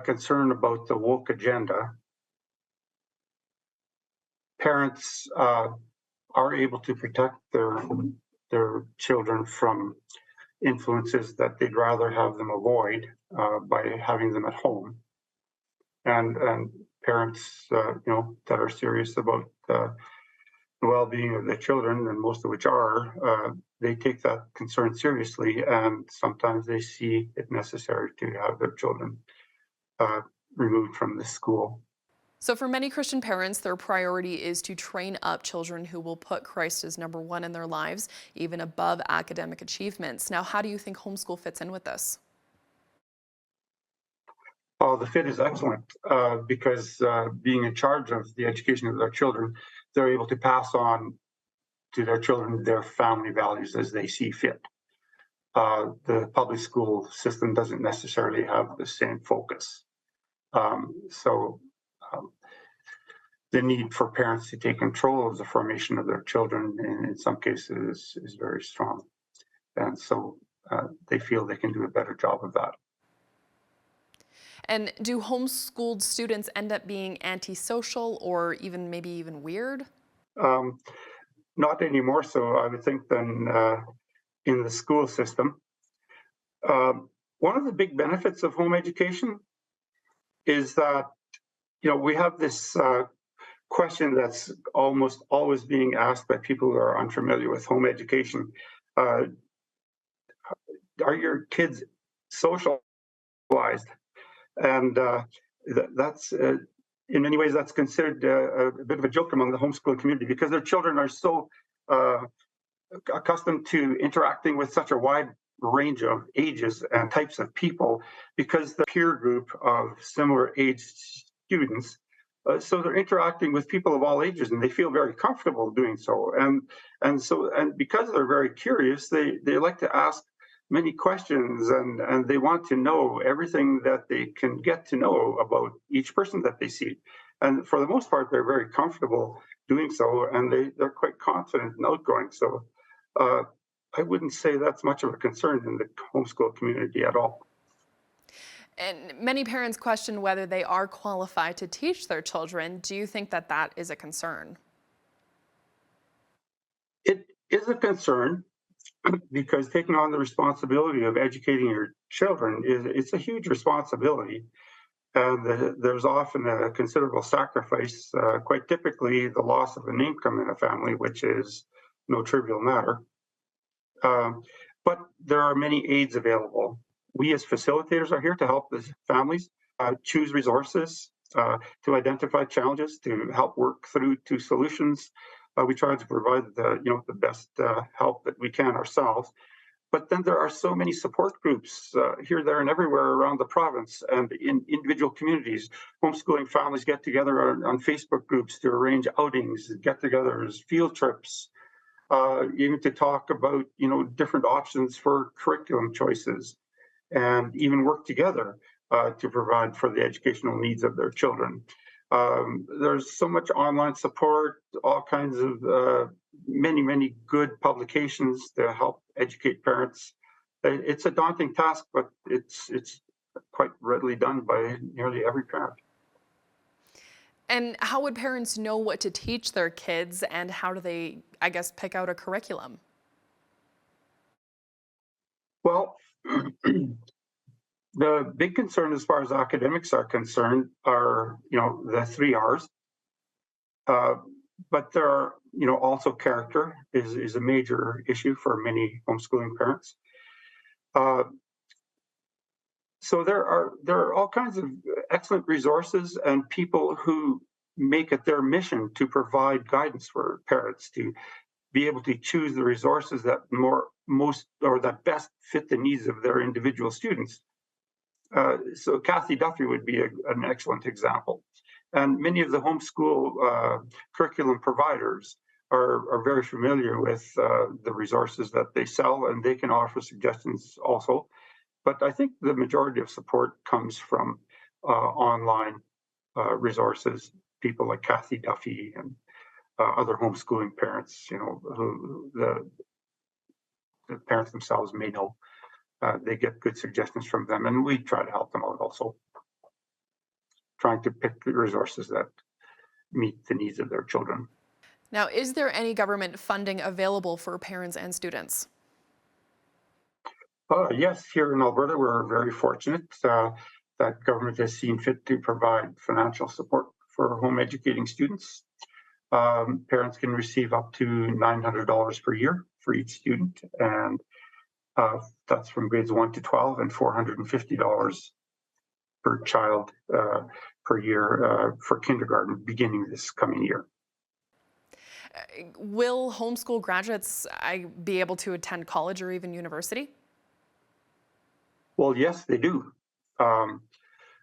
concern about the woke agenda. Parents are able to protect their children from influences that they'd rather have them avoid by having them at home. And parents, that are serious about the well-being of their children, and most of which are, they take that concern seriously, and sometimes they see it necessary to have their children removed from the school. So for many Christian parents, their priority is to train up children who will put Christ as number one in their lives, even above academic achievements. Now, how do you think homeschool fits in with this? Oh, the fit is excellent because being in charge of the education of their children, they're able to pass on to their children their family values as they see fit. The public school system doesn't necessarily have the same focus. The need for parents to take control of the formation of their children in some cases is very strong. And so they feel they can do a better job of that. And do homeschooled students end up being antisocial or maybe even weird? Not any more so, I would think, than in the school system. One of the big benefits of home education is that, we have this question that's almost always being asked by people who are unfamiliar with home education. Are your kids socialized? And that's in many ways that's considered a bit of a joke among the homeschool community, because their children are so accustomed to interacting with such a wide range of ages and types of people, because the peer group of similar age students, so they're interacting with people of all ages, and they feel very comfortable doing so. And because they're very curious, they like to ask many questions, and they want to know everything that they can get to know about each person that they see. And for the most part, they're very comfortable doing so, and they're quite confident and outgoing. So I wouldn't say that's much of a concern in the homeschool community at all. And many parents question whether they are qualified to teach their children. Do you think that that is a concern? It is a concern, because taking on the responsibility of educating your children it's a huge responsibility, and there's often a considerable sacrifice, quite typically the loss of an income in a family, which is no trivial matter. But there are many aids available. We as facilitators are here to help the families choose resources, to identify challenges, to help work through to solutions. We try to provide the best help that we can ourselves. But then there are so many support groups here, there, and everywhere around the province and in individual communities. Homeschooling families get together on Facebook groups to arrange outings, get-togethers, field trips, even to talk about, different options for curriculum choices, and even work together to provide for the educational needs of their children. There's so much online support, all kinds of many good publications to help educate parents. It's a daunting task, but it's quite readily done by nearly every parent. And how would parents know what to teach their kids, and how do they, I guess, pick out a curriculum? Well, the big concern as far as academics are concerned are, the 3 R's. But there are, also character is a major issue for many homeschooling parents. So there are all kinds of excellent resources and people who make it their mission to provide guidance for parents to be able to choose the resources that that best fit the needs of their individual students. So Kathy Duffy would be an excellent example. And many of the homeschool curriculum providers are very familiar with the resources that they sell, and they can offer suggestions also. But I think the majority of support comes from online resources, people like Kathy Duffy and other homeschooling parents, who the parents themselves may know. They get good suggestions from them, and we try to help them out also, trying to pick the resources that meet the needs of their children. Now, is there any government funding available for parents and students? Yes, here in Alberta, we're very fortunate that government has seen fit to provide financial support for home educating students. Parents can receive up to $900 per year for each student, and that's from grades 1 to 12, and $450 per child per year for kindergarten beginning this coming year. Will homeschool graduates be able to attend college or even university? Well, yes, they do,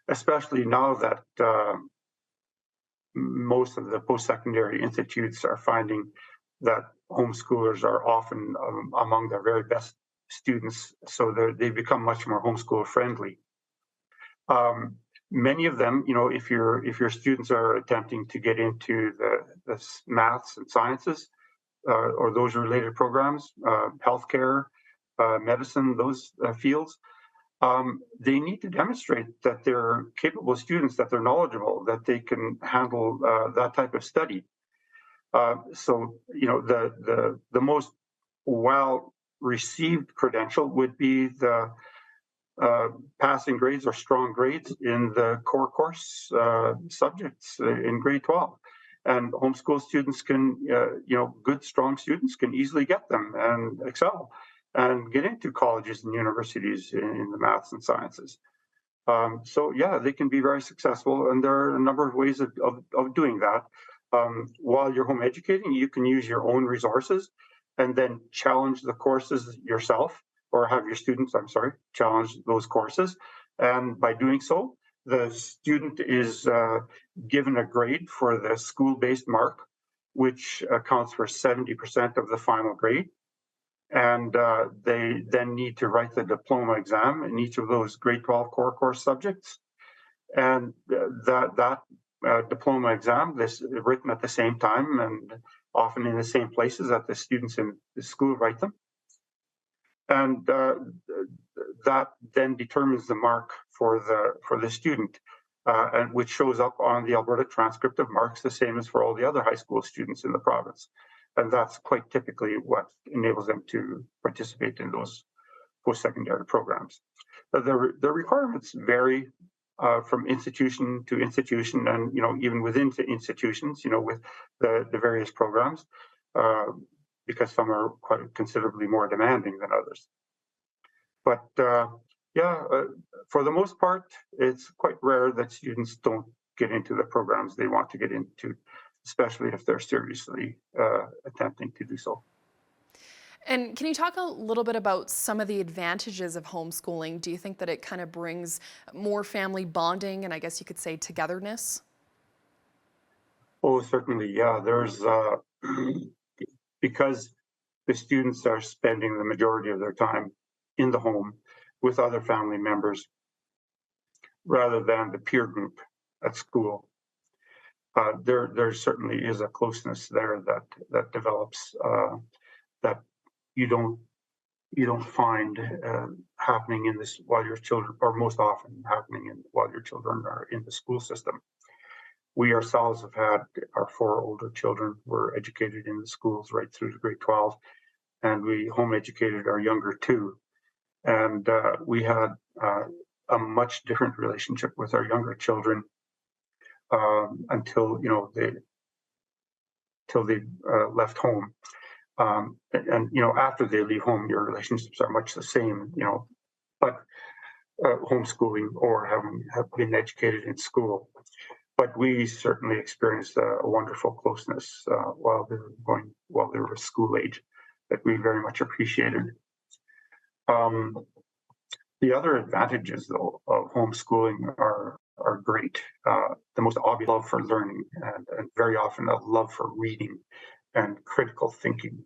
especially now that most of the post-secondary institutes are finding that homeschoolers are often among their very best students, so they become much more homeschool friendly. Many of them, if your students are attempting to get into the maths and sciences or those related programs, healthcare, medicine, those fields, they need to demonstrate that they're capable students, that they're knowledgeable, that they can handle that type of study. So, the most well-received credential would be the passing grades or strong grades in the core course subjects in grade 12. And homeschool students can, good, strong students can easily get them and excel and get into colleges and universities in the maths and sciences. So yeah, they can be very successful, and there are a number of ways of doing that. While you're home educating, you can use your own resources and then challenge the courses yourself, or have your students, challenge those courses. And by doing so, the student is given a grade for the school-based mark, which accounts for 70% of the final grade. And they then need to write the diploma exam in each of those grade 12 core course subjects. And that diploma exam is written at the same time and often in the same places that the students in the school write them. And that then determines the mark for the student, and which shows up on the Alberta transcript of marks, the same as for all the other high school students in the province. And that's quite typically what enables them to participate in those post-secondary programs. The requirements vary from institution to institution, and even within institutions, with the various programs, because some are quite considerably more demanding than others. But for the most part, it's quite rare that students don't get into the programs they want to get into, especially if they're seriously attempting to do so. And can you talk a little bit about some of the advantages of homeschooling? Do you think that it kind of brings more family bonding and I guess you could say togetherness? Oh, certainly, yeah. There's because the students are spending the majority of their time in the home with other family members rather than the peer group at school. There certainly is a closeness there that develops that you don't find happening in this while your children, or most often happening while your children are in the school system. We ourselves have had our 4 older children were educated in the schools right through to grade 12, and we home educated our younger 2. And we had a much different relationship with our younger children until they left home. And after they leave home, your relationships are much the same. But homeschooling or have been educated in school. But we certainly experienced a wonderful closeness while they were school age that we very much appreciated. The other advantages, though, of homeschooling are great. The most obvious, love for learning, and very often a love for reading and critical thinking.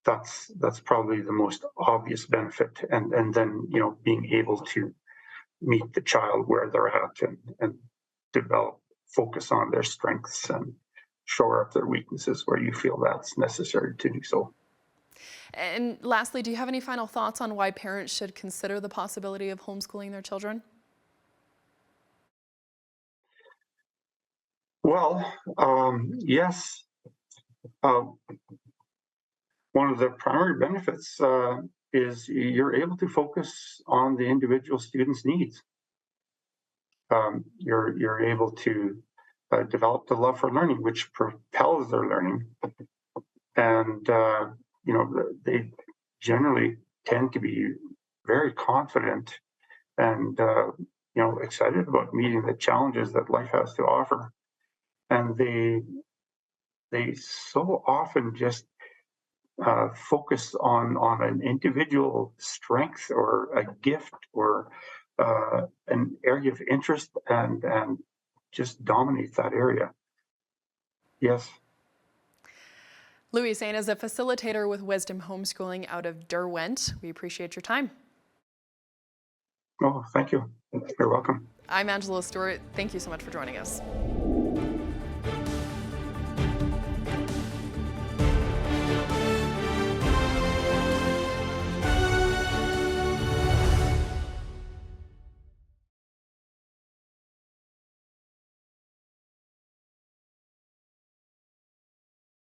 That's probably the most obvious benefit, and then being able to meet the child where they're at and focus on their strengths and shore up their weaknesses where you feel that's necessary to do so. And lastly, do you have any final thoughts on why parents should consider the possibility of homeschooling their children? Well, yes. One of the primary benefits is you're able to focus on the individual student's needs. You're able to develop the love for learning, which propels their learning, and they generally tend to be very confident and excited about meeting the challenges that life has to offer, and they so often just focus on an individual strength or a gift or an area of interest and just dominate that area. Yes. Louis Sain is a facilitator with Wisdom Homeschooling out of Derwent. We appreciate your time. Oh, thank you. You're welcome. I'm Angela Stewart. Thank you so much for joining us.